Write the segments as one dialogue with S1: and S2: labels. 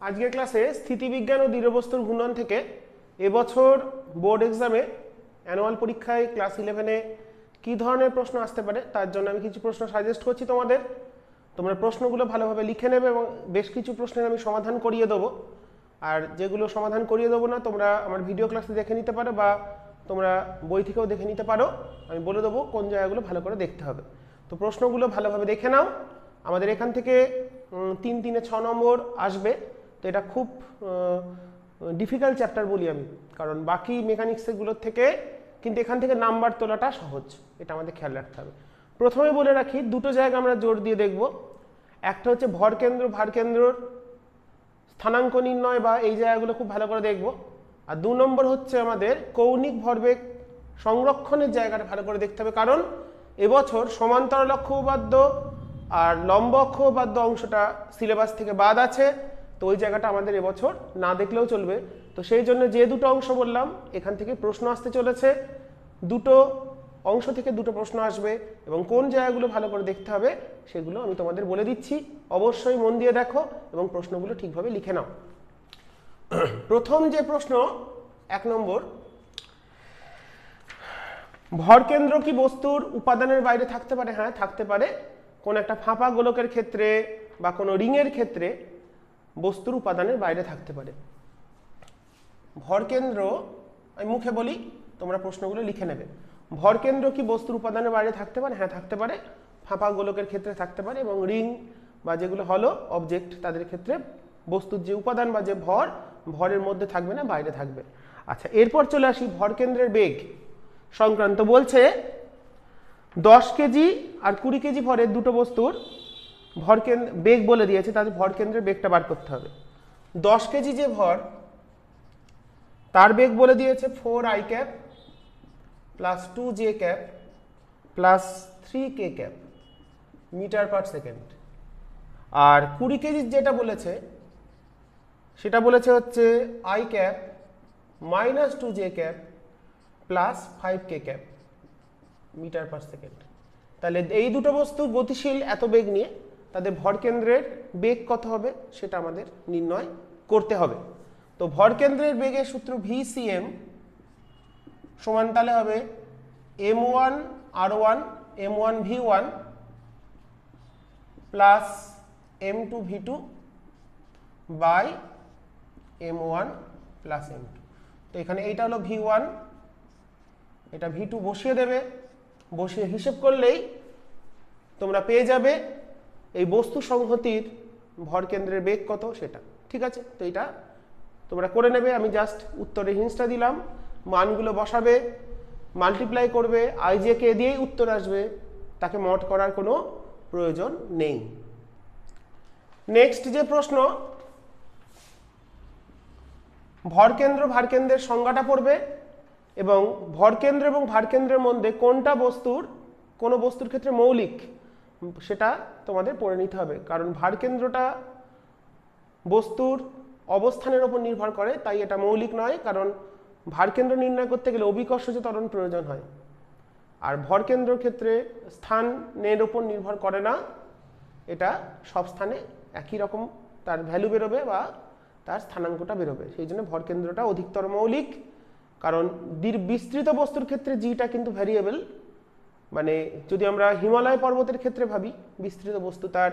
S1: আজকের ক্লাসে স্থিতিবিজ্ঞান ও দৃঢ়বস্তুর ঘূর্ণন থেকে এবছর বোর্ড এক্সামে অ্যানুয়াল পরীক্ষায় ক্লাস 11-এ কী ধরনের প্রশ্ন আসতে পারে তার জন্য আমি কিছু প্রশ্ন সাজেস্ট করছি তোমাদের। তোমরা প্রশ্নগুলো ভালোভাবে লিখে নেবে এবং বেশ কিছু প্রশ্নের আমি সমাধান করিয়ে দেবো। আর যেগুলো সমাধান করিয়ে দেবো না তোমরা আমার ভিডিও ক্লাসে দেখে নিতে পারো বা তোমরা বই থেকেও দেখে নিতে পারো। আমি বলে দেবো কোন জায়গাগুলো ভালো করে দেখতে হবে। তো প্রশ্নগুলো ভালোভাবে দেখে নাও। আমাদের এখান থেকে 3-3-6 নম্বর আসবে। তো এটা খুব ডিফিকাল্ট চ্যাপ্টার বলি আমি, কারণ বাকি মেকানিক্সগুলোর থেকে কিন্তু এখান থেকে নাম্বার তোলাটা সহজ, এটা আমাদের খেয়াল রাখতে হবে। প্রথমে বলে রাখি দুটো জায়গা আমরা জোর দিয়ে দেখব। একটা হচ্ছে ভরকেন্দ্র ভারকেন্দ্রর স্থানাঙ্ক নির্ণয় বা এই জায়গাগুলো খুব ভালো করে দেখব। আর 2 নম্বর হচ্ছে আমাদের কৌণিক ভরবেগ সংরক্ষণের জায়গাটা ভালো করে দেখতে হবে, কারণ এবছর সমান্তরাল অক্ষ উপপাদ্য আর লম্ব অক্ষ উপপাদ্য অংশটা সিলেবাস থেকে বাদ আছে। তো ওই জায়গাটা আমাদের এবছর না দেখলেও চলবে। তো সেই জন্য যে দুটো অংশ বললাম এখান থেকে প্রশ্ন আসতে চলেছে, দুটো অংশ থেকে দুটো প্রশ্ন আসবে এবং কোন জায়গাগুলো ভালো করে দেখতে হবে সেগুলো আমি তোমাদের বলে দিচ্ছি। অবশ্যই মন দিয়ে দেখো এবং প্রশ্নগুলো ঠিকভাবে লিখে নাও। প্রথম যে প্রশ্ন 1 নম্বর, ভরকেন্দ্র কি বস্তুর উপাদানের বাইরে থাকতে পারে? হ্যাঁ, থাকতে পারে। কোন একটা ফাঁপা গোলকের ক্ষেত্রে বা কোনো রিংয়ের ক্ষেত্রে বস্তুর উপাদানের বাইরে থাকতে পারে। ভরকেন্দ্র, আমি মুখে বলি, তোমরা প্রশ্নগুলো লিখে নেবে। ভরকেন্দ্র কি বস্তুর উপাদানের বাইরে থাকতে পারে? হ্যাঁ, থাকতে পারে। ফাঁপা গোলকের ক্ষেত্রে থাকতে পারে এবং রিং বা যেগুলো হলো অবজেক্ট তাদের ক্ষেত্রে বস্তুর যে উপাদান বা যে ভর, ভরের মধ্যে থাকবে না, বাইরে থাকবে। আচ্ছা, এরপর চলে আসি ভরকেন্দ্রের বেগ সংক্রান্ত। বলছে 10 কেজি আর 20 কেজি ভরের দুটো বস্তুর ভরকেন্দ্র বেগ বলে দিয়েছে, তাদের ভরকেন্দ্রের বেগটা বার করতে হবে। 10 কেজি যে ভর তার বেগ বলে দিয়েছে 4i cap plus 2j cap plus 3k cap metre per second. আর 20 কেজি যেটা বলেছে সেটা বলেছে হচ্ছে i cap minus 2j cap plus 5k cap metre per second. তাহলে এই দুটো বস্তু গতিশীল এত বেগ নিয়ে তাদের ভরকেন্দ্রের বেগ কত হবে সেটা আমাদের নির্ণয় করতে হবে। তো ভরকেন্দ্রের বেগের সূত্র VCM সমান তাহলে হবে m1 r1 m1 v1 plus m2 v2 by m1 plus m2। তো এখানে এইটা হলো v1, এটা v2 বসিয়ে দেবে। বসিয়ে হিসেব করলেই তোমরা পেয়ে যাবে এই বস্তু সংহতির ভরকেন্দ্রের বেগ কত সেটা। ঠিক আছে, তো এটা তোমরা করে নেবে। আমি জাস্ট উত্তরে হিন্সটা দিলাম, মানগুলো বসাবে, মাল্টিপ্লাই করবে, আইজেকে দিয়েই উত্তর আসবে, তাকে মড করার কোনো প্রয়োজন নেই। নেক্সট যে প্রশ্ন, ভরকেন্দ্র ভারকেন্দ্রের সংজ্ঞাটা পড়বে এবং ভরকেন্দ্র এবং ভারকেন্দ্রের মধ্যে কোনটা বস্তুর কোনো বস্তুর ক্ষেত্রে মৌলিক সেটা তোমাদের পড়ে নিতে হবে, কারণ ভারকেন্দ্রটা বস্তুর অবস্থানের উপর নির্ভর করে, তাই এটা মৌলিক নয়। কারণ ভারকেন্দ্র নির্ণয় করতে গেলে অভিকর্ষজ ত্বরণ প্রয়োজন হয়, আর ভরকেন্দ্রের ক্ষেত্রে স্থানের উপর নির্ভর করে না, এটা সব স্থানে একই রকম তার ভ্যালু বেরোবে বা তার স্থানাঙ্কটা বেরোবে। সেই জন্য ভরকেন্দ্রটা অধিকতর মৌলিক, কারণ বিস্তৃত বস্তুর ক্ষেত্রে জিটা কিন্তু ভ্যারিয়েবল। মানে যদি আমরা হিমালয় পর্বতের ক্ষেত্রে ভাবি, বিস্তৃত বস্তু তার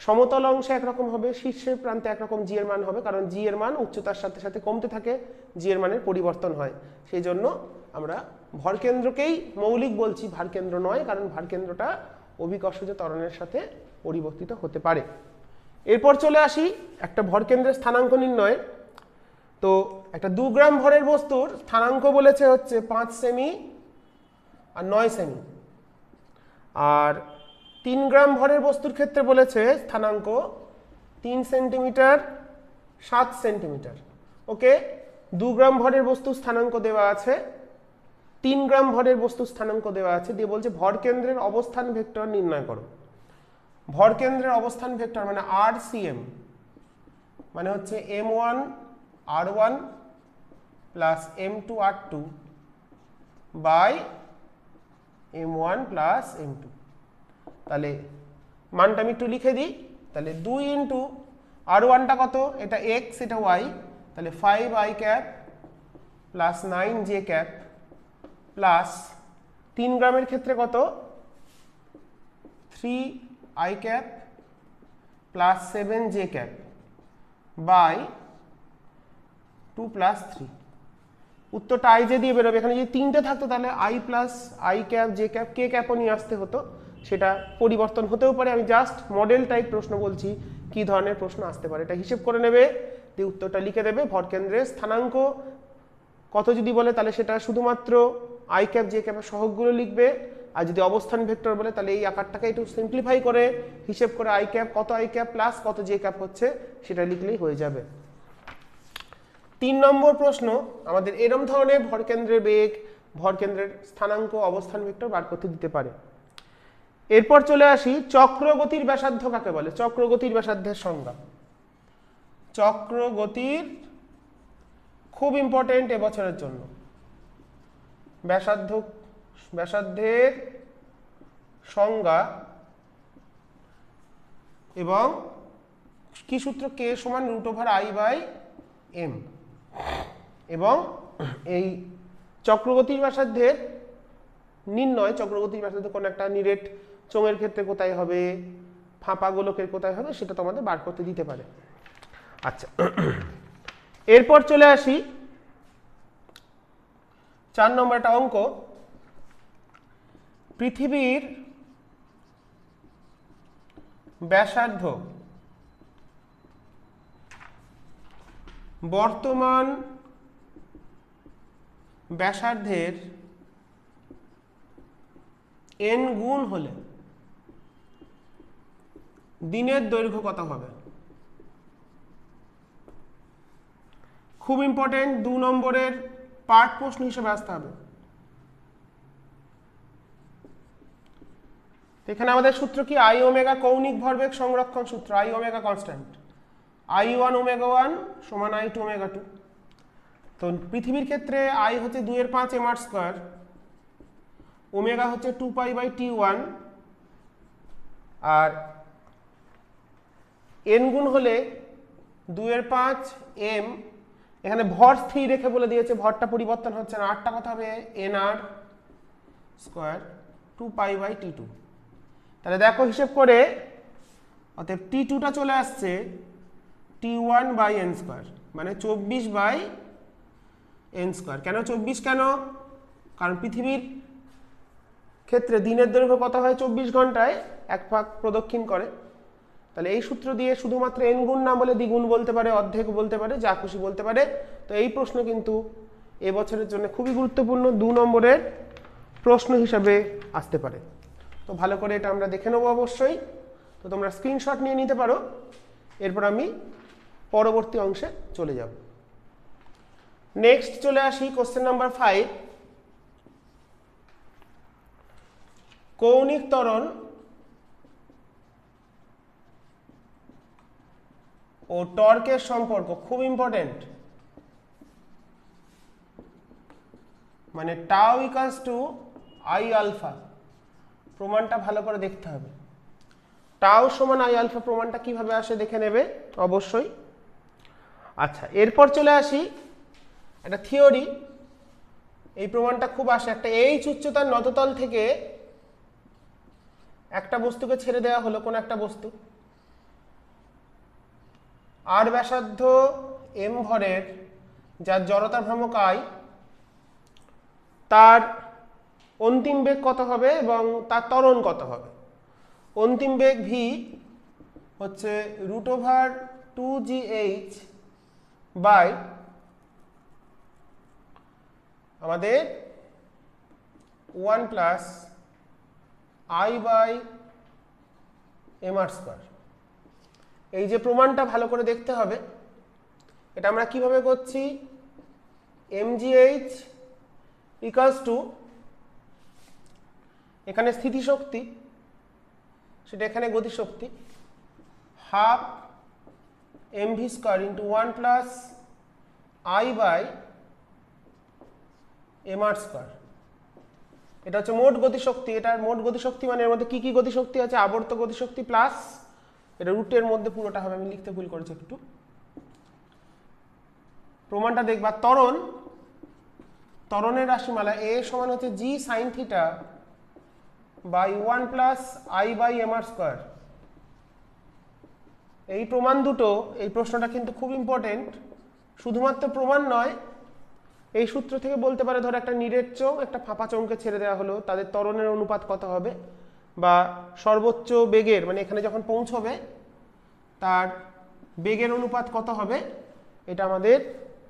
S1: সমতল অংশে একরকম হবে, শীর্ষের প্রান্তে একরকম জি এর মান হবে, কারণ জি এর মান উচ্চতার সাথে সাথে কমতে থাকে, জি এর মানের পরিবর্তন হয়। সেই জন্য আমরা ভরকেন্দ্রকেই মৌলিক বলছি, ভারকেন্দ্র নয়, কারণ ভারকেন্দ্রটা অভিকর্ষজ ত্বরণের সাথে পরিবর্তিত হতে পারে। এরপর চলে আসি একটা ভরকেন্দ্রের স্থানাঙ্ক নির্ণয়। তো একটা 2 গ্রাম ভরের বস্তুর স্থানাঙ্ক বলেছে হচ্ছে 5 সেমি আর 9 সেমি, আর 3 গ্রাম ভরের বস্তুর ক্ষেত্রে বলেছে স্থানাঙ্ক 3 সেন্টিমিটার 7 সেন্টিমিটার। ওকে, 2 গ্রাম ভরের বস্তু স্থানাঙ্ক দেওয়া আছে, 3 গ্রাম ভরের বস্তু স্থানাঙ্ক দেওয়া আছে, দিয়ে বলছে ভরকেন্দ্রের অবস্থান ভেক্টর নির্ণয় করো। ভরকেন্দ্রের অবস্থান ভেক্টর মানে RCM মানে হচ্ছে m1 r1 plus m2 r2 by m1 plus m2। তাহলে মানটা আমি একটু লিখে দিই। তাহলে 2 ইন্টু আর ওয়ানটা কত, এটা এক্স এটা ওয়াই, তাহলে 5i cap plus 9j cap plus 3 গ্রামের ক্ষেত্রে কত 3i cap plus 7j cap by 2 plus 3। উত্তরটা আই যে দিয়ে বেরোবে। এখানে যদি 3টে থাকতো তাহলে i plus i cap j cap k ক্যাপও নিয়ে আসতে হতো, সেটা পরিবর্তন হতেও পারে। আমি জাস্ট মডেল টাইপ প্রশ্ন বলছি কি ধরনের প্রশ্ন আসতে পারে, এটা হিসেব করে নেবে, দিয়ে উত্তরটা লিখে দেবে। ভরকেন্দ্রের স্থানাঙ্ক কত যদি বলে তাহলে সেটা শুধুমাত্র আই ক্যাপ জে ক্যাপের সহগগুলো লিখবে, আর যদি অবস্থান ভেক্টর বলে তাহলে এই আকারটাকে একটু সিম্পলিফাই করে হিসেব করে আই ক্যাপ কত আই ক্যাপ প্লাস কত জে ক্যাপ হচ্ছে সেটা লিখলেই হয়ে যাবে। 3 নম্বর প্রশ্ন আমাদের এরম ধরনের ভরকেন্দ্রের বেগ, ভরকেন্দ্রের স্থানাঙ্ক, অবস্থান ভেক্টর বার করতে দিতে পারে। এরপর চলে আসি চক্রগতির ব্যাসার্ধ কাকে বলে। চক্রগতির ব্যাসার্ধের সংজ্ঞা। চক্রগতির খুব ইম্পর্টেন্ট এবছরের জন্য। ব্যাসার্ধের সংজ্ঞা এবং কি সূত্র, কে সমান √i/m, এবং এই চক্রগতির ব্যাসার্ধের নির্ণয়, চক্রগতির ব্যাসার্ধ কোন একটা নিরেট চোঙের ক্ষেত্রে কোথায় হবে, ফাঁপা গোলকের কোথায় হবে, সেটা তোমাদের বার করতে দিতে পারে। আচ্ছা, এরপর চলে আসি 4 নম্বর একটা অঙ্ক। পৃথিবীর ব্যাসার্ধ বর্তমান ব্যাসার্ধের n গুণ হলে দিনের দৈর্ঘ্য কত হবে। খুব ইম্পর্টেন্ট, 2 নম্বরের পার্ট প্রশ্ন হিসেবে আসতে হবে। এখানে আমাদের সূত্র কি, আই ওমেগা কৌণিক ভরবেগ সংরক্ষণ সূত্র, I omega constant, i1 omega 1 সমান i2 ওমেগা 2। তো পৃথিবীর ক্ষেত্রে আই হচ্ছে 2/5 mr², ওমেগা হচ্ছে 2π/t1, আর n গুণ হলে 2/5 m। এখানে ভর স্থির রেখে বলে দিয়েছে, ভরটা পরিবর্তন হচ্ছে না। আরটা কত হবে, nr² 2π/t2। তাহলে দেখো হিসেব করে, অতএব t2টা চলে আসছে t1/n², মানে 24/n²। কেন 24? কেন? কারণ পৃথিবীর ক্ষেত্রে দিনের দৈর্ঘ্য কত হয়, 24 ঘন্টায় 1 ভাগ প্রদক্ষিণ করে। তাহলে এই সূত্র দিয়ে শুধুমাত্র n গুণ না বলে দ্বিগুণ বলতে পারে, অর্ধেক বলতে পারে, যা খুশি বলতে পারে। তো এই প্রশ্ন কিন্তু এবছরের জন্য খুবই গুরুত্বপূর্ণ, 2 নম্বরের প্রশ্ন হিসাবে আসতে পারে। তো ভালো করে এটা আমরা দেখে নেবো অবশ্যই। তো তোমরা স্ক্রিনশট নিয়ে নিতে পারো। এরপর আমি পরবর্তী অংশে চলে যাব। নেক্সট চলে আসি কোশ্চেন নাম্বার 5। কৌণিক ত্বরণ ও টর্কের সম্পর্ক খুব ইম্পর্টেন্ট। মানে tau equals to I alpha, প্রমাণটা ভালো করে দেখতে হবে। টাউ সমান আই আলফা প্রমাণটা কিভাবে আসে দেখে নেবে অবশ্যই। আচ্ছা, এরপর চলে আসি একটা থিওরি। এই প্রমাণটা খুব আসে, একটা এইচ উচ্চতার নততল থেকে একটা বস্তুকে ছেড়ে দেওয়া হলো, কোন একটা বস্তু, আর ব্যাসার্ধ এম ভরের, যার জড়তার ভ্রামক আই, তার অন্তিম বেগ কত হবে এবং তার ত্বরণ কত হবে। অন্তিম বেগ ভি হচ্ছে √2gh বাই আমাদের 1 প্লাস i/mr²। এই যে প্রমাণটা ভালো করে দেখতে হবে। এটা আমরা কিভাবে করছি, mgh ইকুয়ালস টু, এখানে স্থিতিশক্তি, সেটা এখানে গতিশক্তি, half mv² into 1 plus i/mr²। এটা হচ্ছে মোট গতিশক্তি। এটার মোট গতিশক্তি মানে এর মধ্যে কি কি গতিশক্তি আছে, আবর্ত গতিশক্তি প্লাস এটা রুটের মধ্যে পুরোটা হবে, আমি লিখতে ভুল করেছি একটু। প্রমাণটা দেখবা, ত্বরণের রাশিমালা a সমান হচ্ছে g sin theta by 1 plus i by mr square. এই প্রমাণ দুটো, এই প্রশ্নটা কিন্তু খুব ইম্পর্টেন্ট। শুধুমাত্র প্রমাণ নয়, এই সূত্র থেকে বলতে পারে ধর একটা নিরেট চোঙ একটা ফাঁপা চোঙকে ছেড়ে দেওয়া হলো, তাদের ত্বরণের অনুপাত কত হবে, বা সর্বোচ্চ বেগের মানে এখানে যখন পৌঁছবে তার বেগের অনুপাত কত হবে, এটা আমাদের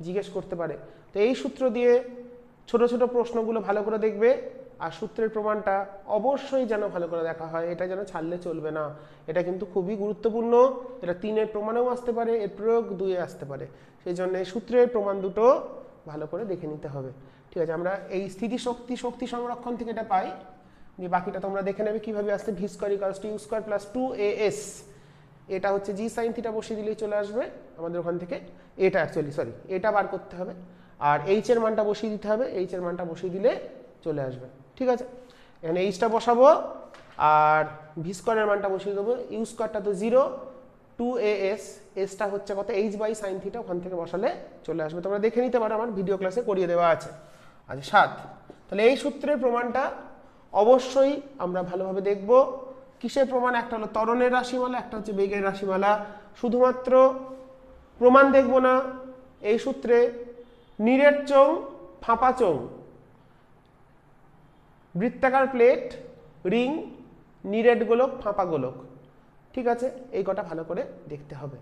S1: জিজ্ঞেস করতে পারে। তো এই সূত্র দিয়ে ছোট ছোট প্রশ্নগুলো ভালো করে দেখবে, আর সূত্রের প্রমাণটা অবশ্যই যেন ভালো করে দেখা হয়, এটা যেন ছাড়লে চলবে না। এটা কিন্তু খুবই গুরুত্বপূর্ণ, এটা 3-এর প্রমাণেও আসতে পারে, এর প্রয়োগ 2-এ আসতে পারে। সেই জন্য এই সূত্রের প্রমাণ দুটো ভালো করে দেখে নিতে হবে। ঠিক আছে, আমরা এই শক্তি সংরক্ষণ থেকে এটা পাই, যে বাকিটা তোমরা দেখে নেবে কিভাবে আসছে। V square equals to u square plus 2as, এটা হচ্ছে জি সাইন থিটা বসিয়ে দিলেই চলে আসবে আমাদের ওখান থেকে। এটা বার করতে হবে, আর এইচ এর মানটা বসিয়ে দিতে হবে, এইচ এর মানটা বসিয়ে দিলে চলে আসবে। ঠিক আছে, এখানে এইচটা বসাবো আর ভি স্কয়ারের মানটা বসিয়ে দেবো। ইউ স্কয়ারটা তো 0, 2as, এসটা হচ্ছে কত এইচ বাই সাইন থিটা, ওখান থেকে বসালে চলে আসবে। তোমরা দেখে নিতে পারো, আমার ভিডিও ক্লাসে করিয়ে দেওয়া আছে। আচ্ছা 7, তাহলে এই সূত্রের প্রমাণটা অবশ্যই আমরা ভালোভাবে দেখব। কিসের প্রমাণ? একটা হলো ত্বরণের রাশিমালা, একটা হচ্ছে বেগের রাশিমালা। শুধুমাত্র প্রমাণ দেখব না, এই সূত্রে নিরেট চোঙ, ফাঁপা চোঙ, বৃত্তাকার প্লেট, রিং, নিরেট গোলক, ফাঁপা গোলক, ঠিক আছে, এই কটা ভালো করে দেখতে হবে।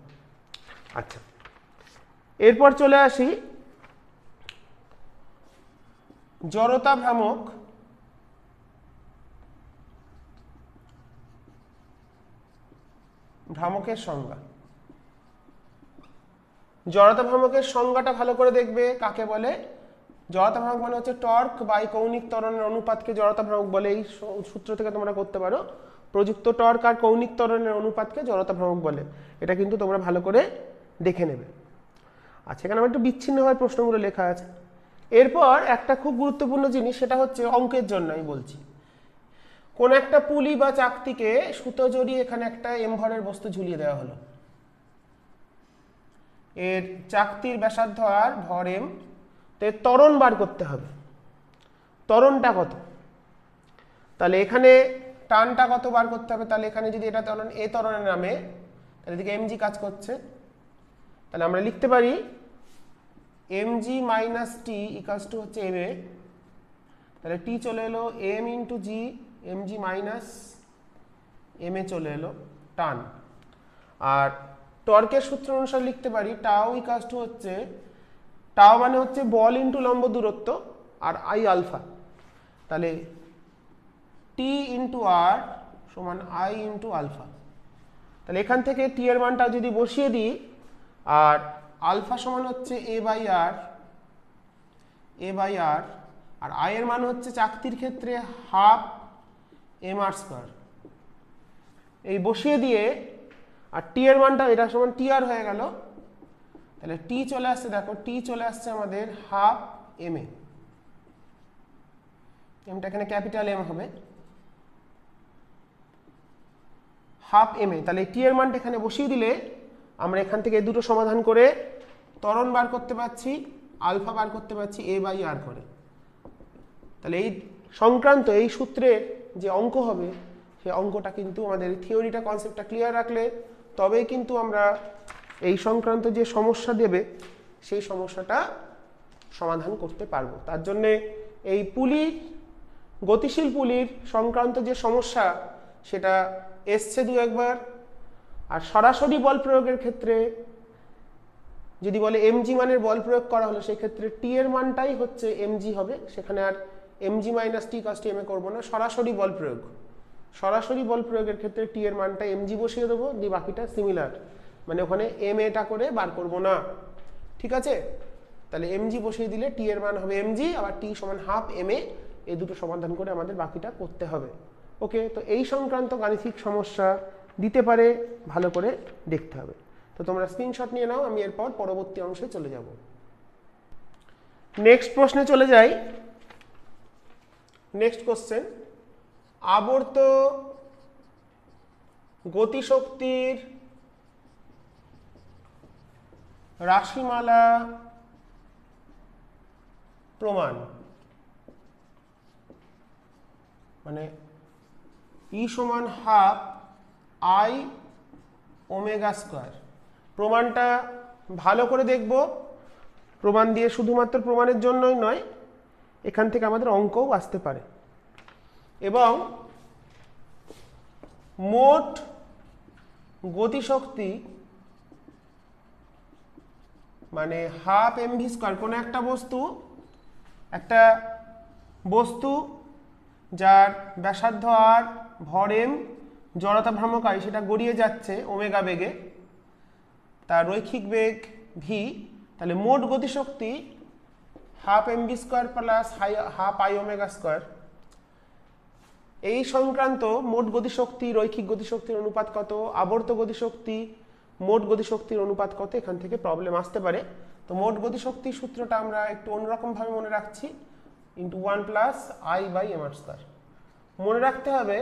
S1: আচ্ছা, এরপর চলে আসি জড়তা ভ্রামক। ভ্রামকের সংজ্ঞা, জড়তা ভ্রামকের সংজ্ঞাটা ভালো করে দেখবে। কাকে বলে? জড়তা ভ্রামক মানে হচ্ছে টর্ক বাই কৌণিক ত্বরণের অনুপাতকে জড়তা ভ্রামক বলে। এই সূত্র থেকে তোমরা করতে পারো, প্রযুক্ত টর্ক আর কৌণিক ত্বরণের অনুপাতকে জড়তা ভ্রামক বলে। এটা কিন্তু তোমরা ভালো করে দেখে নেবে। আচ্ছা, এখানে আমার একটু বিচ্ছিন্নভাবে প্রশ্নগুলো লেখা আছে। এরপর একটা খুব গুরুত্বপূর্ণ জিনিস, সেটা হচ্ছে অঙ্কের জন্য আমি বলছি। কোন একটা পুলি বা চাকতিকে সুতো জড়িয়ে এখানে একটা এম ভরের বস্তু ঝুলিয়ে দেওয়া হলো। এর চাকতির ব্যাসার্ধ আর ভর এম, তো ত্বরণ বার করতে হবে। ত্বরণটা কত? তাহলে এখানে টানটা কত বার করতে হবে? তাহলে এখানে যদি এটা ত্বরণ এ ত্বরণের নামে, তাহলে এদিকে এমজি কাজ করছে, তাহলে আমরা লিখতে পারি MG minus T equals to হচ্ছে এম এ। তাহলে টি চলে এলো M into G, MG minus M A চলে এলো টান। আর টর্কের সূত্র অনুসারে লিখতে পারি টাও ইকুয়ালস টু হচ্ছে, টাও মানে হচ্ছে বল ইন্টু লম্ব দূরত্ব আর আই আলফা। তাহলে টি ইন্টু আর সমান আই ইন্টু আলফা। তাহলে এখান থেকে টি এর মানটা যদি বসিয়ে দিই, আর আলফা সমান হচ্ছে এ বাই আর, আর আই এর মান হচ্ছে চাকতির ক্ষেত্রে হাফ এম আর স্কয়ার। এই বসিয়ে দিয়ে আর টি এর মানটা এটা সমান টি আর হয়ে গেল। তাহলে টি চলে আসছে, দেখো টি চলে আসছে আমাদের হাফ এম এ। এমটা এখানে ক্যাপিটাল এম হবে, হাফ এম এ। তাহলে টি এর মানটা এখানে বসিয়ে দিলে আমরা এখান থেকে দুটো সমাধান করে ত্বরণ বার করতে পারছি, আলফা বার করতে পারছি এ বাই আর করে। তাহলে এই সংক্রান্ত এই সূত্রের যে অঙ্ক হবে, সেই অঙ্কটা কিন্তু আমাদের থিওরিটা কনসেপ্টটা ক্লিয়ার রাখলে তবেই কিন্তু আমরা এই সংক্রান্ত যে সমস্যা দেবে সেই সমস্যাটা সমাধান করতে পারবো। তার জন্যে এই পুলির, গতিশীল পুলির সংক্রান্ত যে সমস্যা সেটা এসছে 2-1বার। আর সরাসরি বল প্রয়োগের ক্ষেত্রে যদি বলে এমজি মানের বল প্রয়োগ করা হলো, সেই ক্ষেত্রে টি এর মানটাই হচ্ছে এমজি হবে, সেখানে আর এমজি মাইনাস টি কাজ টি এম এ করবো না। সরাসরি বল প্রয়োগ, সরাসরি বল প্রয়োগের ক্ষেত্রে টি এর মানটা এমজি বসিয়ে দেবো, দিয়ে বাকিটা সিমিলার, মানে ওখানে এম এটা করে বার করবো না। ঠিক আছে, তাহলে এমজি বসিয়ে দিলে টি এর মান হবে এমজি, আবার টি সমান হাফ এম এ। এই দুটো সমাধান করে আমাদের বাকিটা করতে হবে। ওকে, তো এই সংক্রান্ত গাণিতিক সমস্যা দিতে পারে, ভালো করে দেখতে হবে। তো তোমরা স্ক্রিনশট নিয়ে নাও, আমি এরপর পরবর্তী অংশে চলে যাব। নেক্সট প্রশ্নে চলে যাই। নেক্সট কোশ্চেন, আবর্ত গতিশক্তির রাশিমালা প্রমাণ, মানে ই সমান হাফ আই ওমেগা স্কোয়ার। প্রমাণটা ভালো করে দেখব, প্রমাণ দিয়ে শুধুমাত্র প্রমাণের জন্যই নয়, এখান থেকে আমাদের অঙ্কও আসতে পারে। এবং মোট গতিশক্তি মানে হাফ এমভি স্কোয়ার, কোনো একটা বস্তু যার ব্যাসার্ধ আর ভর এম, জড়তা ভ্রামক আই, সেটা গড়িয়ে যাচ্ছে ওমেগা বেগে, তার রৈখিক বেগ ভি, তাহলে মোট গতিশক্তি half MV square plus half I omega square. এই সংক্রান্ত মোট গতিশক্তি রৈখিক গতিশক্তির অনুপাত কত, আবর্ত গতিশক্তি মোট গতিশক্তির অনুপাত কত, এখান থেকে প্রবলেম আসতে পারে। তো মোট গতিশক্তির সূত্রটা আমরা একটু অন্যরকম ভাবে মনে রাখছি, into 1 plus I by m r square. মনে রাখতে হবে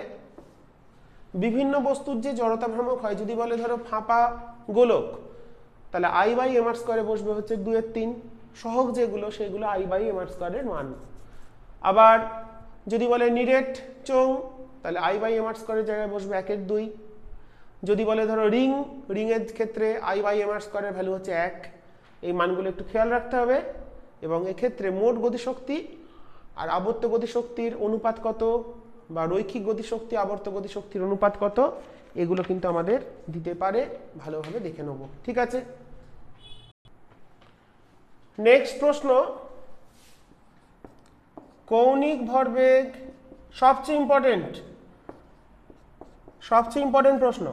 S1: বিভিন্ন বস্তুর যে জড়তা ভ্রামক হয়, যদি বলে ধরো ফাঁপা গোলক, তাহলে আই বাই এম আর স্কোয়ারে বসবে হচ্ছে 2/3, সহগ যেগুলো সেগুলো আই বাই এম আর স্কোয়ারের মান। আবার যদি বলে নিরেট চোঙ, তাহলে আই বাই এম আর স্কোয়ারের জায়গায় বসবে 1/2। যদি বলে ধরো রিংয়ের ক্ষেত্রে আই বাই এম আর স্কোয়ারের ভ্যালু হচ্ছে 1। এই মানগুলো একটু খেয়াল রাখতে হবে। এবং এক্ষেত্রে মোট গতিশক্তি আর আবর্ত গতিশক্তির অনুপাত কত, বা রৈখিক গতিশক্তি আবর্ত গতিশক্তির অনুপাত কত, এগুলো কিন্তু আমাদের দিতে পারে, ভালোভাবে দেখে নেব। ঠিক আছে, নেক্সট প্রশ্ন, কৌণিক ভরবেগ, সবচেয়ে ইম্পর্টেন্ট প্রশ্ন,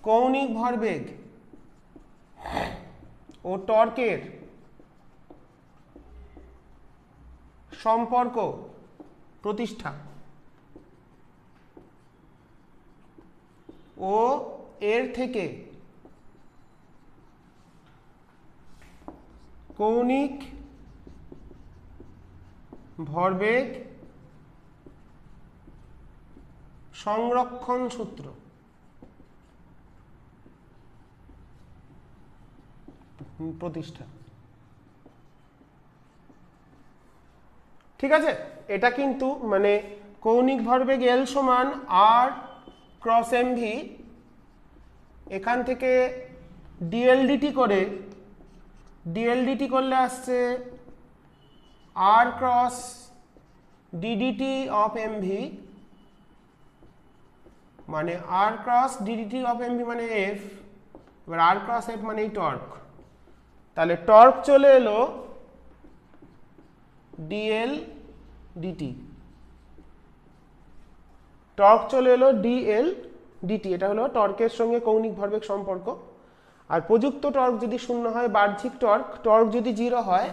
S1: কৌণিক ভরবেগ ও টর্কের সম্পর্ক প্রতিষ্ঠা ও এর থেকে কৌণিক ভরবেগ সংরক্ষণ সূত্র প্রতিষ্ঠা। ঠিক আছে, এটা কিন্তু মানে কৌণিক ভরবেগ এল সমান আর ক্রস এম ভি, এখান থেকে ডিএলডিটি করলে আসছে আর cross DDT of M V, মানে আর cross DDT of M V মানে এফ, এবার আর ক্রস এফ মানে টর্ক। তাহলে টর্ক চলে এলো ডিএল ডিটি, এটা হলো টর্কের সঙ্গে কৌণিক ভরবেগ সম্পর্ক। আর প্রযুক্ত টর্ক যদি শূন্য হয়, বাহ্যিক টর্ক যদি 0 হয়,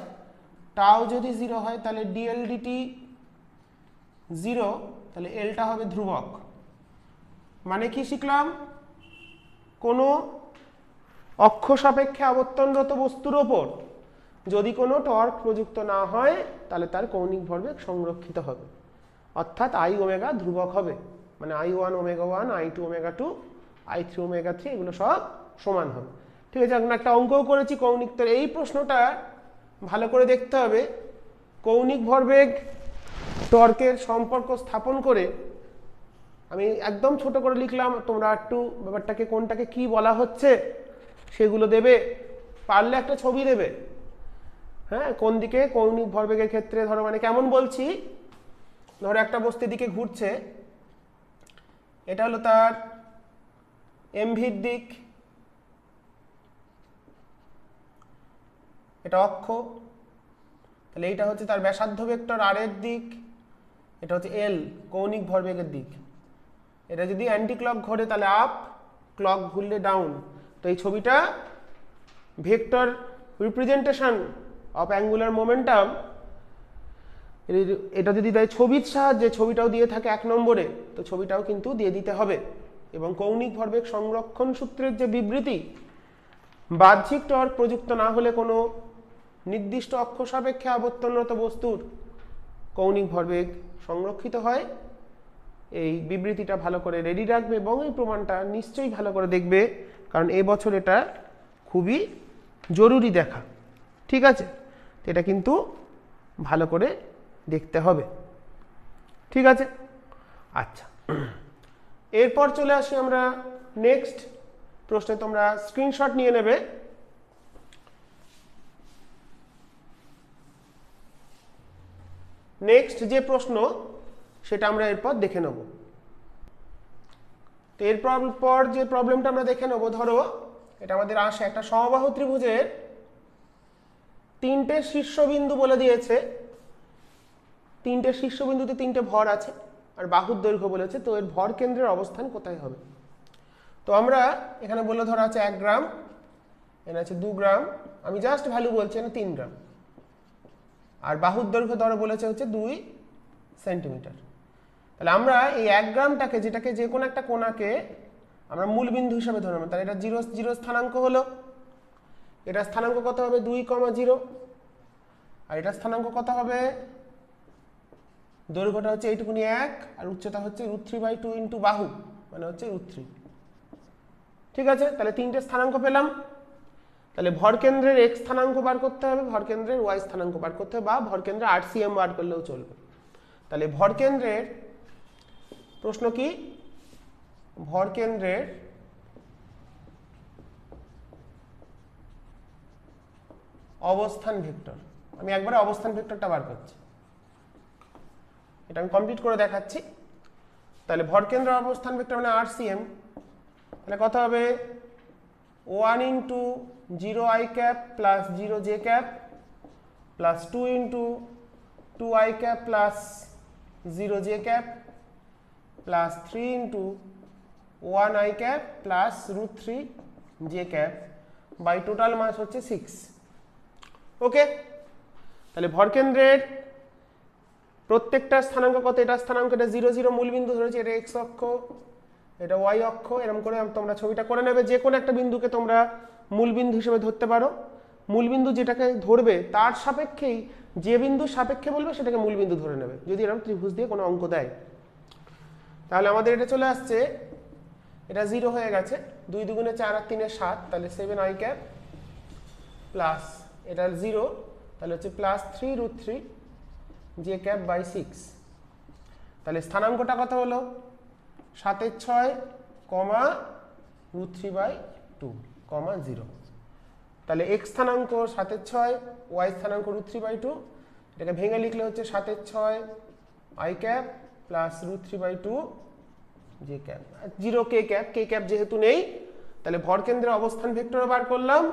S1: টাও যদি 0 হয়, তাহলে ডিএল ডিটি 0, তাহলে এলটা হবে ধ্রুবক। মানে কি শিখলাম, কোনো অক্ষ সাপেক্ষে আবর্তনরত বস্তুর ওপর যদি কোনো টর্ক প্রযুক্ত না হয়, তাহলে তার কৌণিক ভরবেগ সংরক্ষিত হবে, অর্থাৎ আই ওমেগা ধ্রুবক হবে, মানে I1 omega 1, I2 omega 2, I3 omega 3, এগুলো সব সমান হবে। ঠিক আছে, এখন একটা অঙ্কও করেছি কৌণিক, তো এই প্রশ্নটা ভালো করে দেখতে হবে। কৌণিক ভরবেগ টর্কের সম্পর্ক স্থাপন করে আমি একদম ছোট করে লিখলাম, তোমরা একটু ব্যাপারটাকে কোনটাকে কি বলা হচ্ছে সেগুলো দেবে, পারলে একটা ছবি দেবে। হ্যাঁ, কোন দিকে কৌণিক ভরবেগের ক্ষেত্রে, ধরো মানে কেমন বলছি, ধরো একটা বস্তুর দিকে ঘুরছে, এটা হলো তার এমভির দিক, এটা অক্ষ, তাহলে এইটা হচ্ছে তার ব্যাসার্ধ ভেক্টর আর এর দিক, এটা হচ্ছে এল কৌণিক ভরবেগের দিক। এটা যদি অ্যান্টি ক্লক ঘোরে তাহলে আপ, ক্লক ঘুরলে ডাউন। তো এই ছবিটা vector representation of angular momentum, এটা যদি দেয় ছবির সাহায্যে, ছবিটাও দিয়ে থাকে 1 নম্বরে, তো ছবিটাও কিন্তু দিয়ে দিতে হবে। এবং কৌণিক ভরবেগ সংরক্ষণ সূত্রের যে বিবৃতি, বাহ্যিক টর্ক প্রযুক্ত না হলে কোনো নির্দিষ্ট অক্ষ সাপেক্ষে আবর্তনরত বস্তুর কৌণিক ভরবেগ সংরক্ষিত হয়, এই বিবৃতিটা ভালো করে রেডি রাখবে এবং এই প্রমাণটা নিশ্চয়ই ভালো করে দেখবে, কারণ এবছর এটা খুবই জরুরি দেখা, ঠিক আছে? এটা কিন্তু ভালো করে দেখতে হবে, ঠিক আছে? আচ্ছা, এরপর চলে আসি আমরা নেক্সট প্রশ্নে। তোমরা স্ক্রিনশট নিয়ে নেবে। নেক্সট যে প্রশ্ন সেটা আমরা এরপর দেখে নেব। তো এরপর যে প্রবলেমটা আমরা দেখে নেব, ধরো এটা আমাদের আসে একটা সমবাহু ত্রিভুজের তিনটে শীর্ষবিন্দু বলে দিয়েছে, তিনটে শীর্ষবিন্দুতে তিনটে ভর আছে আর বাহুর দৈর্ঘ্য বলেছে, তো এর ভর কেন্দ্রের অবস্থান কোথায় হবে? তো আমরা এখানে বলে ধরা আছে 1 গ্রাম, এখানে আছে 2 গ্রাম, আমি জাস্ট ভ্যালু বলছি, না 3 গ্রাম, আর বাহুর দৈর্ঘ্য ধরো বলেছে হচ্ছে 2 সেন্টিমিটার। তাহলে আমরা এই 1 গ্রামটাকে, যেটাকে যে কোনো একটা কোণাকে আমরা মূল বিন্দু হিসাবে ধরে নেব, তাহলে এটা 0 0 স্থানাঙ্ক হলো, এটা স্থানাঙ্ক কত হবে 2,0, আর এটা স্থানাঙ্ক কত হবে, দৈর্ঘ্যটা হচ্ছে এইটুকুনি 1 আর উচ্চতা হচ্ছে √3/2 ইন্টু বাহু মানে হচ্ছে √3, ঠিক আছে? তাহলে তিনটে স্থানাঙ্ক পেলাম। তাহলে ভর কেন্দ্রের x স্থানাঙ্ক বার করতে হবে, ভর কেন্দ্রের y স্থানাঙ্ক বার করতে হবে, বা ভর কেন্দ্রের RCM বার করলেও চলবে। তাহলে ভর কেন্দ্রের প্রশ্ন কি, ভর কেন্দ্রের অবস্থান ভেক্টর, আমি একবারে অবস্থান ভেক্টরটা বার করছি, এটা আমি কমপ্লিট করে দেখাচ্ছি। তাহলে ভর কেন্দ্রের অবস্থান ভেক্টর মানে RCM, তাহলে কত হবে 1 into 0i cap plus 0j cap plus 2 into 2i cap plus 0j cap plus 3 into 1i cap plus √3j cap by total mass হচ্ছে 6। ওকে, তাহলে ভর কেন্দ্রের প্রত্যেকটা স্থানাঙ্ক কত, এটা স্থানাঙ্ক, এটা 0 0 মূলবিন্দু ধরেছি, এটা x অক্ষ, এটা y অক্ষ, এরকম করে তোমরা ছবিটা করে নেবে। যে কোনো একটা বিন্দুকে তোমরা মূলবিন্দু হিসেবে ধরতে পারো, মূলবিন্দু যেটাকে ধরবে তার সাপেক্ষেই যে বিন্দু সাপেক্ষে বলবে সেটাকে মূলবিন্দু ধরে নেবে, যদি এরকম ত্রিভুজ দিয়ে কোনো অঙ্ক দেয়। তাহলে আমাদের এটা চলে আসছে, এটা 0 হয়ে গেছে, 2 2 4 আর 3 7, তাহলে 7i ক্যাপ প্লাস এটা 0, তাহলে হচ্ছে প্লাস 3 √3j ক্যাপ বাই 6। তাহলে স্থানাঙ্কটা কত হলো 7/6, √3/2, 0। তাহলে x স্থানাঙ্ক 7/6, y স্থানাঙ্ক √3/2, এটাকে ভেঙে লিখলে হচ্ছে 7/6 i cap plus √3/2 j cap, 0 k cap, k cap যেহেতু নেই তাহলে ভর কেন্দ্রের অবস্থান ভেক্টর বার করলাম,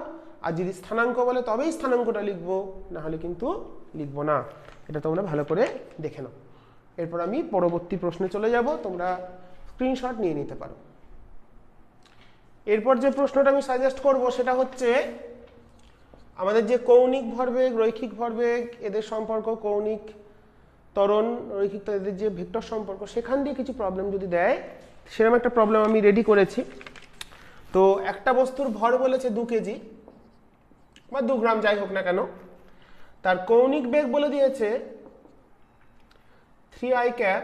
S1: আর যদি স্থানাঙ্ক বলে তবেই স্থানাঙ্কটা লিখবো, না হলে কিন্তু লিখবো না। এটা তোমরা ভালো করে দেখে নাও। এরপর আমি পরবর্তী প্রশ্নে চলে যাব, তোমরা স্ক্রিনশট নিয়ে নিতে পারো। এরপর যে প্রশ্নটা আমি সাজেস্ট করব সেটা হচ্ছে আমাদের যে কৌণিক ভরবেগ, রৈখিক ভরবেগ, এদের সম্পর্ক, কৌণিক ত্বরণ, রৈখিক, এদের যে ভেক্টর সম্পর্ক, সেখান দিয়ে কিছু প্রবলেম যদি দেয়, সেরকম একটা প্রবলেম আমি রেডি করেছি। তো একটা বস্তুর ভর বলেছে 2 কেজি বা 2 গ্রাম, যাই হোক না কেন, তার কৌণিক বেগ বলে দিয়েছে 3i cap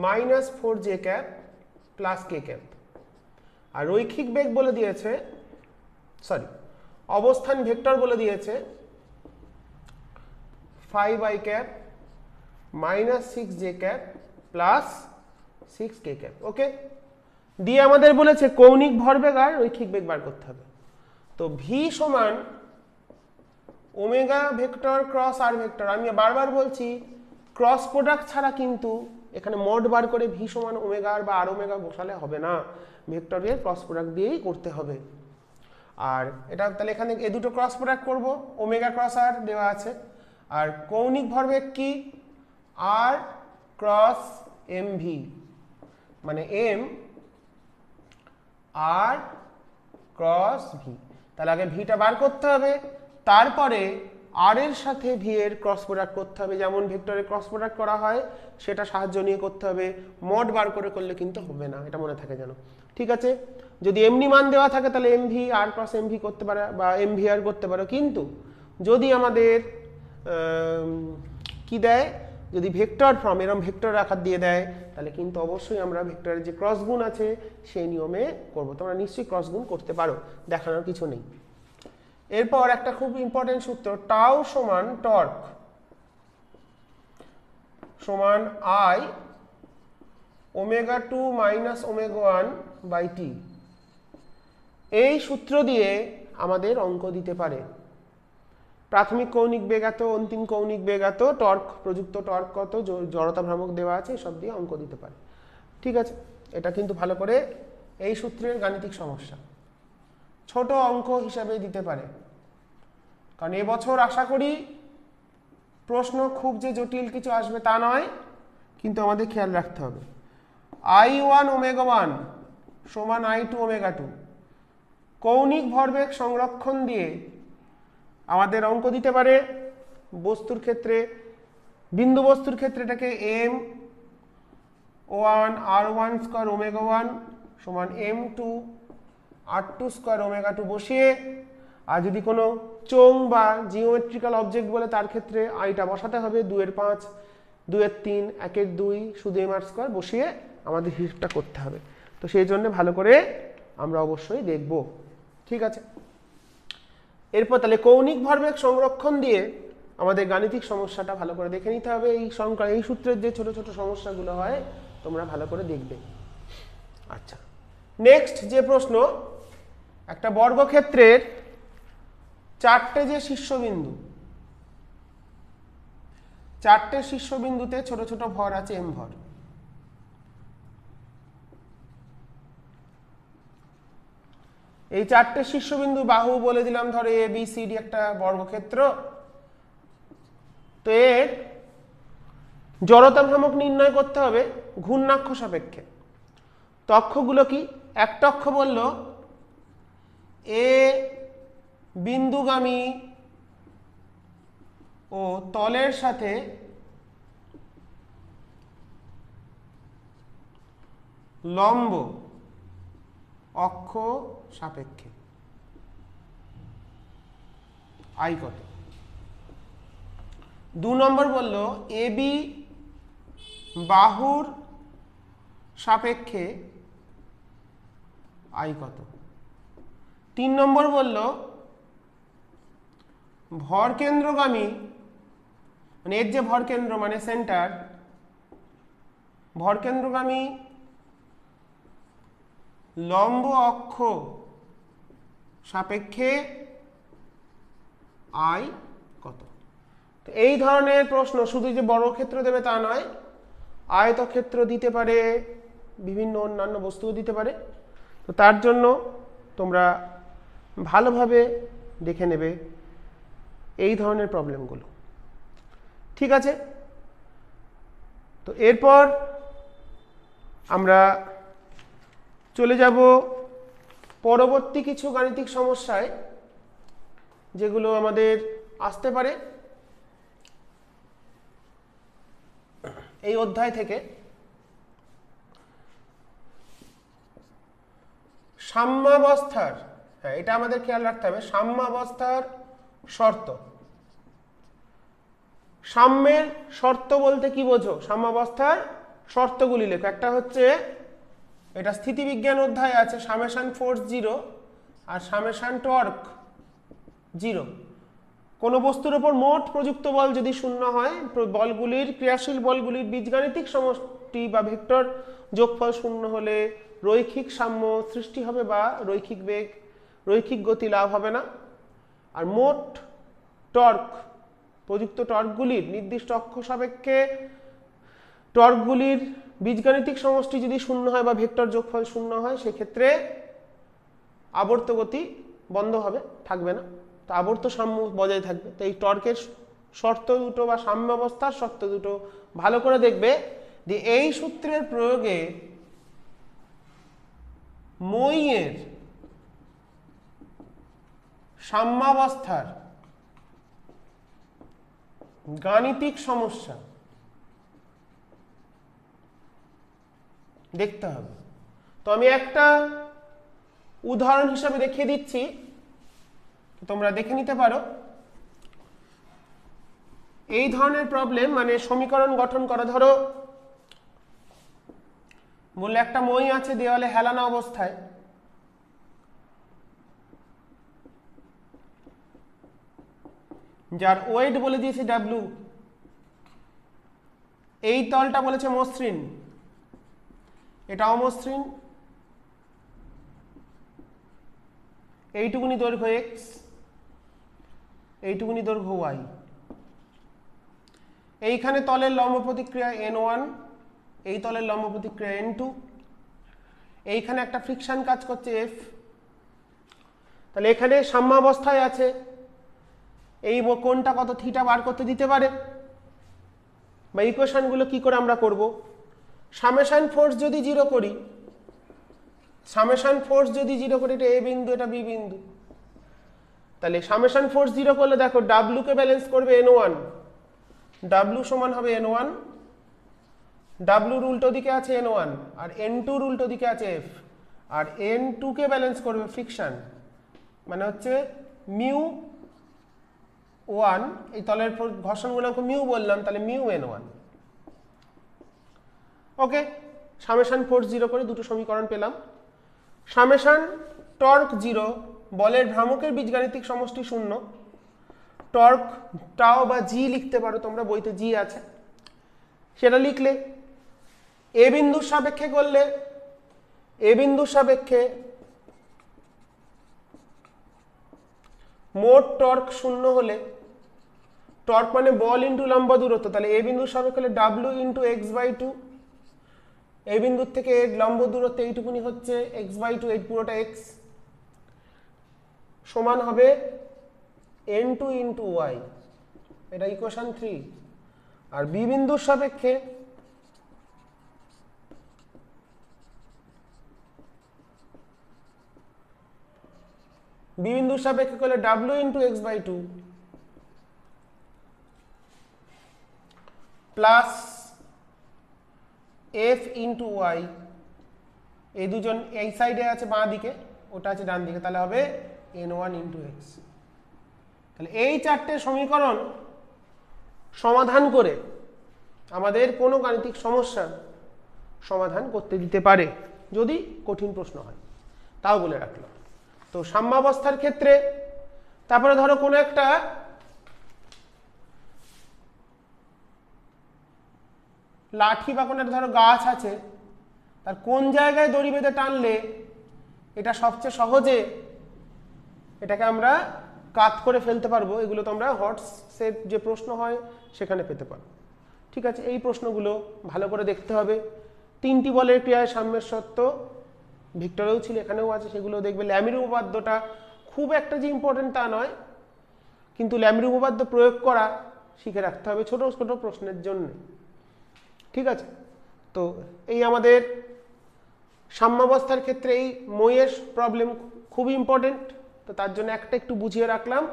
S1: minus 4j cap plus k cap, আর রৈখিক বেগ বলে দিয়েছে, অবস্থান ভেক্টর বলে দিয়েছে 5i cap minus 6j cap plus 6k cap. Okay, দিয়ে আমাদের বলেছে কৌণিক ভরবেগ আর রৈখিক বেগ বার করতে হবে। তো v সমান ওমেগা ভেক্টর ক্রস আর ভেক্টর, আমি বারবার বলছি ক্রস প্রোডাক্ট ছাড়া কিন্তু এখানে মড বার করে v সমান ওমেগা আর বা আর ওমেগা বসালে হবে না, ভেক্টরের ক্রস প্রোডাক্ট দিয়েই করতে হবে। আর এটা তাহলে এখানে এই দুটো ক্রস প্রোডাক্ট করব, ওমেগা ক্রস আর দেওয়া আছে, আর কৌণিক ভরবেগ কি আর ক্রস mv, মানে m আর ক্রস v। তাহলে আগে ভিটা বার করতে হবে, তারপরে আর এর সাথে ভি এর ক্রস প্রোডাক্ট করতে হবে, যেমন ভেক্টরের ক্রস প্রোডাক্ট করা হয় সেটা সাহায্য নিয়ে করতে হবে, মড বার করে করলে কিন্তু হবে না, এটা মনে থাকে যেন। ঠিক আছে, যদি এমনি মান দেওয়া থাকে তাহলে এমভি আর ক্রস এমভি করতে পারে বা এমভি আর করতে পারো, কিন্তু যদি আমাদের কি দেয়, যদি ভেক্টর ফর্ম এরকম ভেক্টর আকার দিয়ে দেয়, তাহলে কিন্তু অবশ্যই আমরা ভেক্টরের যে ক্রস গুণ আছে সেই নিয়মে করব। তোমরা নিশ্চয়ই ক্রস গুণ করতে পারো, দেখানোর কিছু নেই। এরপর একটা খুব ইম্পর্টেন্ট সূত্র, টাউ সমান টর্ক সমান I omega 2 minus omega 1 by T. এই সূত্র দিয়ে আমাদের অঙ্ক দিতে পারে। প্রাথমিক কৌণিক বেগ এত, অন্তিম কৌণিক বেগ এত, টর্ক প্রযুক্ত টর্ক কত, জড়তা ভ্রামক দেওয়া আছে, সব দিয়ে অঙ্ক দিতে পারে। ঠিক আছে, এটা কিন্তু ভালো করে এই সূত্রের গাণিতিক সমস্যা ছোট অঙ্ক হিসাবে দিতে পারে। কারণ এবছর আশা করি প্রশ্ন খুব যে জটিল কিছু আসবে তা নয়, কিন্তু আমাদের খেয়াল রাখতে হবে I1 ওমেগা 1 সমান I2 ওমেগা 2 কৌণিক ভরবেগ সংরক্ষণ দিয়ে আমাদের অঙ্ক দিতে পারে। বস্তুর ক্ষেত্রে, বিন্দু বস্তুর ক্ষেত্রে এটাকে M1 R1 স্কয়ার ওমেগা 1 সমান M2 R2 স্কয়ার ওমেগা 2 বসিয়ে, আর যদি কোনো চোং বা জিওমেট্রিক্যাল অবজেক্ট বলে তার ক্ষেত্রে আইটা বসাতে হবে 2 এর 5 2 এর 3 1 এর 2 শুধু এম আর স্কয়ার বসিয়ে আমাদের হিসাবটা করতে হবে। তো সেই জন্য ভালো করে আমরা অবশ্যই দেখব। ঠিক আছে, এরপর তাহলে কৌণিক ভরবেগ সংরক্ষণ দিয়ে আমাদের গাণিতিক সমস্যাটা ভালো করে দেখে নিতে হবে। এই সূত্রের যে ছোট ছোট সমস্যাগুলো হয় তোমরা ভালো করে দেখবে। আচ্ছা, নেক্সট যে প্রশ্ন, একটা বর্গক্ষেত্রের 4টে যে শীর্ষবিন্দু, 4টে শীর্ষবিন্দুতে ছোট ছোট ভর আছে এম ভর। এই 4টে শীর্ষবিন্দু বাহু বলে দিলাম, ধরো এ বি সি ডি একটা বর্গক্ষেত্র। তো এর জড়তা ভ্রামক নির্ণয় করতে হবে ঘূর্ণাক্ষ সাপেক্ষে। তক্ষগুলো কি? একটা অক্ষ বলল এ বিন্দুগামী ও তলের সাথে লম্ব অক্ষ সাপেক্ষে আই কত। 2 নম্বর বলল এ বি বাহুর সাপেক্ষে আই কত। 3 নম্বর বলল ভরকেন্দ্রগামী, মানে এর যে ভরকেন্দ্র মানে সেন্টার, ভরকেন্দ্রগামী লম্ব অক্ষ সাপেক্ষে আই কত। তো এই ধরনের প্রশ্ন শুধু যে বর্গক্ষেত্র দেবে তা নয়, আয়তক্ষেত্র দিতে পারে, বিভিন্ন অন্যান্য বস্তুও দিতে পারে। তো তার জন্য তোমরা ভালোভাবে দেখে নেবে এই ধরনের প্রবলেমগুলো। ঠিক আছে, তো এরপর আমরা চলে যাব পরবর্তী কিছু গাণিতিক সমস্যায় যেগুলো আমাদের আসতে পারে এই অধ্যায় থেকে। সাম্যাবস্থার, হ্যাঁ এটা আমাদের খেয়াল রাখতে হবে, সাম্যাবস্থার শর্ত। সাম্যের শর্ত বলতে কি বোঝো? সাম্যাবস্থার শর্তগুলি লেখো। একটা হচ্ছে, এটা স্থিতিবিজ্ঞান অধ্যায় আছে, সামেশন ফোর্স 0 আর সামেশন টর্ক 0। কোনো বস্তুর ওপর মোট প্রযুক্ত বল যদি 0 হয়, বলগুলির ক্রিয়াশীল বলগুলির বীজগাণিতিক সমষ্টি বা ভেক্টর যোগফল 0 হলে রৈখিক সাম্য সৃষ্টি হবে বা রৈখিক বেগ, রৈখিক গতি লাভ হবে না। আর মোট টর্ক, প্রযুক্ত টর্কগুলির নির্দিষ্ট অক্ষ সাপেক্ষে টর্কগুলির বীজগাণিতিক সমষ্টি যদি 0 হয় বা ভেক্টর যোগফল 0 হয়, সেক্ষেত্রে আবর্ত গতি বন্ধ হবে, থাকবে না। তো আবর্ত সাম্য বজায় থাকবে। তো এই টর্কের শর্ত দুটো বা সাম্যাবস্থার শর্ত দুটো ভালো করে দেখবে। যে এই সূত্রের প্রয়োগে মই-এর সাম্যাবস্থার গাণিতিক সমস্যা দেখতে হবে। তো আমি একটা উদাহরণ হিসাবে দেখিয়ে দিচ্ছি, তোমরা দেখে নিতে পারো। এই ধরনের প্রবলেম, মানে সমীকরণ গঠন করা, ধরো বললে একটা মই আছে দেওয়ালে হেলানো অবস্থায়, যার ওয়েট বলে দিয়েছি ডাব্লু, এই তলটা বলেছে মসৃণ, এটা অমসৃণ, এইটুকুনি দৈর্ঘ্য এক্স, এইটুকুনি দৈর্ঘ্য ওয়াই। এইখানে তলের লম্ব প্রতিক্রিয়া n1, এই তলের লম্ব প্রতিক্রিয়া n2, এইখানে একটা ফ্রিকশন কাজ করছে F। তাহলে এখানে সাম্যাবস্থায় আছে, এই কোণটা কত থিটা বার করতে দিতে পারে, বা ইকুয়েশনগুলো কি করে আমরা করব। সামেশন ফোর্স যদি 0 করি, সামেশন ফোর্স যদি 0 করি, এটা এ বিন্দু, এটা বি বিন্দু, তাহলে সামেশন ফোর্স 0 করলে দেখো ডাব্লু কে ব্যালেন্স করবে n1, ডাব্লু সমান হবে n1, ডাব্লুর উল্টো দিকে আছে n1, আর n2 এর উল্টো দিকে আছে F, আর n2 কে ব্যালেন্স করবে ফ্রিকশন, মানে হচ্ছে মিউ 1, এই তলের ঘর্ষণ গুণাঙ্ক মিউ বললাম, তাহলে মিউ n1। ওকে, সামেশন ফোর্স 0 করে দুটো সমীকরণ পেলাম। সামেশন টর্ক 0, বলের ভ্রামকের বীজগাণিতিক সমষ্টি 0, টর্ক টাও বা জি লিখতে পারো তোমরা, বইতে জি আছে, সেটা লিখলে এ বিন্দুর সাপেক্ষে করলে, এ বিন্দুর সাপেক্ষে মোট টর্ক 0 হলে, টর্ক মানে বল ইন্টু লম্ব দূরত্ব, তাহলে এ বিন্দুর সাপেক্ষে হলে ডাব্লু ইন্টু x/2, এই বিন্দুর থেকে এর লম্ব দূরত্ব এইটুকুনি হচ্ছে x/2, এই পুরোটা x, সমান হবে n2 ইন্টু y, এটা ইকুয়েশন 3। আর বি বিন্দুর সাপেক্ষে করলে W into x/2 plus F into Y, এই দুজন এই সাইডে আছে বাঁ দিকে, ওটা আছে ডান দিকে, তাহলে হবে n1 ইন্টু এক্স। তাহলে এই চারটে সমীকরণ সমাধান করে আমাদের কোনো গাণিতিক সমস্যার সমাধান করতে দিতে পারে, যদি কঠিন প্রশ্ন হয়, তাও বলে রাখলাম। তো সাম্যাবস্থার ক্ষেত্রে তারপরে ধরো কোনো একটা লাঠি বা কোনো একটা ধরো গাছ আছে, তার কোন জায়গায় দড়ি বেঁধে টানলে এটা সবচেয়ে সহজে এটাকে আমরা কাত করে ফেলতে পারবো, এগুলো তোমরা হোয়াটসঅ্যাপ যে প্রশ্ন হয় সেখানে পেতে পারো। ঠিক আছে, এই প্রশ্নগুলো ভালো করে দেখতে হবে। 3টি বলের ক্রিয়ায় সাম্যের সত্য ভিক্টরেও ছিল, এখানেও আছে, সেগুলো দেখবে। ল্যামির উপপাদ্যটা খুব একটা যে ইম্পর্টেন্ট তা নয়, কিন্তু ল্যামির উপপাদ্য প্রয়োগ করা শিখে রাখতে হবে ছোট ছোট প্রশ্নের জন্য। ঠিক আছে, তো এই আমাদের সাম্যাবস্থার ক্ষেত্রে এই মইয়ের প্রবলেম খুবই ইম্পর্টেন্ট, তো তার জন্য একটা একটু বুঝিয়ে রাখলাম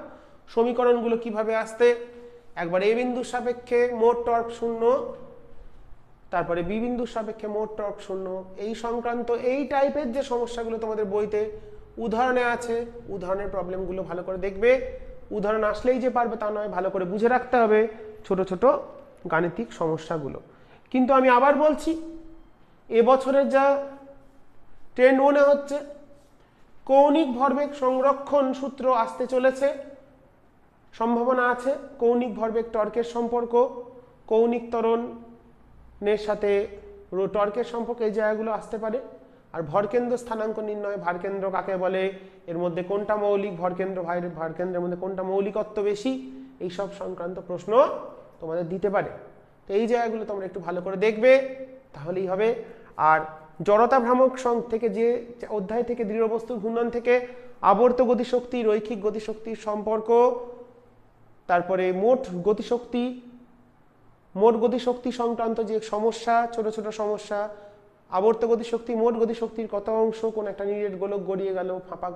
S1: সমীকরণগুলো কিভাবে আসতে। একবার এ বিন্দুর সাপেক্ষে মোট টর্ক 0, তারপরে বি বিন্দুর সাপেক্ষে মোট টর্ক 0, এই সংক্রান্ত এই টাইপের যে সমস্যাগুলো তোমাদের বইতে উদাহরণে আছে, উদাহরণের প্রবলেমগুলো ভালো করে দেখবে। উদাহরণ আসলেই যে পারবে তা নয়, ভালো করে বুঝে রাখতে হবে ছোট ছোট গাণিতিক সমস্যাগুলো। কিন্তু আমি আবার বলছি, এবছরের যা ট্রেন্ড মনে হচ্ছে, কৌণিক ভরবেগ সংরক্ষণ সূত্র আসতে চলেছে, সম্ভাবনা আছে। কৌণিক ভরবেগ টর্কের সম্পর্ক, কৌণিক ত্বরণের সাথে টর্কের সম্পর্ক, এই জায়গাগুলো আসতে পারে। আর ভরকেন্দ্র স্থানাঙ্ক নির্ণয়, ভারকেন্দ্র কাকে বলে, এর মধ্যে কোনটা মৌলিক, ভারকেন্দ্রের মধ্যে কোনটা মৌলিকত্ব বেশি, এই সব সংক্রান্ত প্রশ্ন তোমাদের দিতে পারে। তো এই জায়গাগুলো তোমরা একটু ভালো করে দেখবে, তাহলেই হবে। আর জড়তা ভ্রামক থেকে যে অধ্যায় থেকে দৃঢ় বস্তুর ঘূর্ণন থেকে আবর্ত গতিশক্তি, রৈখিক গতিশক্তির সম্পর্ক, তারপরে মোট গতিশক্তি সংক্রান্ত যে সমস্যা, ছোট ছোট সমস্যা, আবর্ত গতিশক্তি, মোট গতিশক্তির কত অংশ কোন একটা নিরেট গোলক গড়িয়ে গেল, ফাঁপা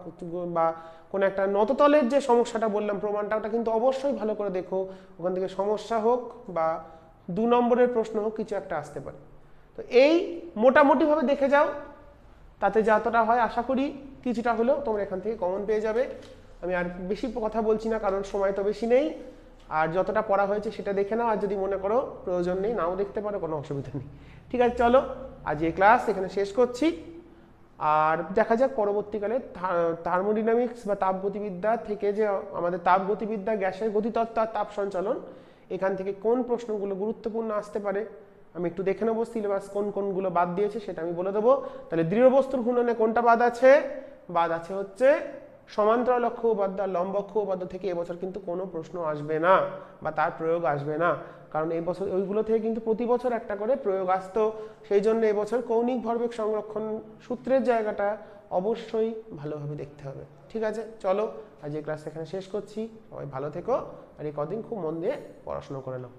S1: বা কোন একটা নততলের যে সমস্যাটা বললাম প্রমাণটা, ওটা কিন্তু অবশ্যই ভালো করে দেখো, ওখান থেকে সমস্যা হোক বা 2 নম্বরের প্রশ্ন হোক, কিছু একটা আসতে পারে। তো এই মোটামুটিভাবে দেখে যাও, তাতে যতটা হয় আশা করি কিছুটা হলেও তোমরা এখান থেকে কমন পেয়ে যাবে। আমি আর বেশি কথা বলছি না, কারণ সময় তো বেশি নেই। আর যতটা পড়া হয়েছে সেটা দেখে নাও, আর যদি মনে করো প্রয়োজন নেই নাও দেখতে পারো, কোনো অসুবিধা নেই। ঠিক আছে, চলো আজ এই ক্লাস এখানে শেষ করছি। আর দেখা যাক পরবর্তীকালে থার্মোডিনামিক্স বা তাপগতিবিদ্যা থেকে যে আমাদের তাপগতিবিদ্যা, গ্যাসের গতিতত্ত্ব আর তাপ সঞ্চালন, এখান থেকে কোন প্রশ্নগুলো গুরুত্বপূর্ণ আসতে পারে আমি একটু দেখে নেবো। সিলেবাস কোনগুলো বাদ দিয়েছে সেটা আমি বলে দেবো। তাহলে দৃঢ় বস্তুর ঘূর্ণনে কোনটা বাদ আছে? বাদ আছে হচ্ছে সমান্তরাল অক্ষ উপপাদ্য আর লম্ব অক্ষ উপপাদ্য থেকে এবছর কিন্তু কোনো প্রশ্ন আসবে না বা তার প্রয়োগ আসবে না, কারণ এই বছর ওইগুলো থেকে কিন্তু প্রতি বছর একটা করে প্রয়োগ আসতো। সেই জন্য এবছর কৌণিক ভরবেগ সংরক্ষণ সূত্রের জায়গাটা অবশ্যই ভালোভাবে দেখতে হবে। ঠিক আছে, চলো আজ এই ক্লাস এখানে শেষ করছি। সবাই ভালো থেকো আর এই কদিন খুব মন দিয়ে পড়াশোনা করে নাও।